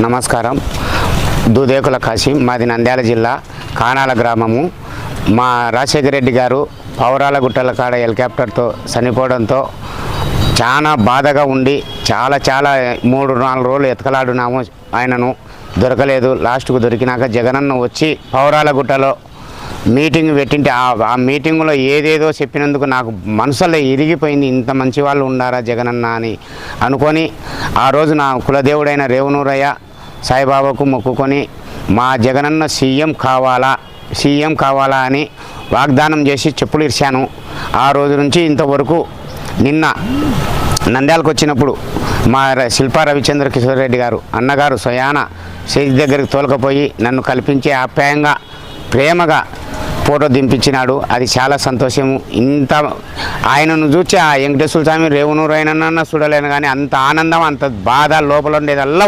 నమస్కారం. దూదేకుల కాశీం, మాది నంద్యాల జిల్లా కానాల గ్రామము. మా రాజశేఖర రెడ్డి గారు పౌరాల గుట్టల కాడ హెలికాప్టర్తో చనిపోవడంతో చాలా బాధగా ఉండి చాలా 3-4 రోజులు ఎతకలాడున్నాము. ఆయనను దొరకలేదు. లాస్ట్కు దొరికినాక జగనన్న వచ్చి పౌరాల గుట్టలో మీటింగ్ పెట్టింటే ఆ మీటింగ్లో ఏదేదో చెప్పినందుకు నాకు మనసులో ఇరిగిపోయింది. ఇంత మంచి వాళ్ళు ఉండారా జగనన్న అని అనుకొని ఆ రోజు నా కులదేవుడైన రేవనూరయ్య సాయిబాబాకు మొక్కుకొని మా జగనన్న సీఎం కావాలా అని వాగ్దానం చేసి చెప్పులు ఇర్చాను. ఆ రోజు నుంచి ఇంతవరకు నిన్న నంద్యాలకు వచ్చినప్పుడు మా శిల్పా రవిచంద్ర కిషోర్ రెడ్డి గారు అన్నగారు స్వయాన స్టేజ్ దగ్గరికి తోలకపోయి నన్ను కల్పించి ఆప్యాయంగా ప్రేమగా ఫోటో దింపించినాడు. అది చాలా సంతోషము. ఇంత ఆయనను చూసి ఆ వెంకటేశ్వర స్వామి రేవనూరు అయినా చూడలేను, కానీ అంత ఆనందం అంత బాధ లోపల ఉండేదల్లా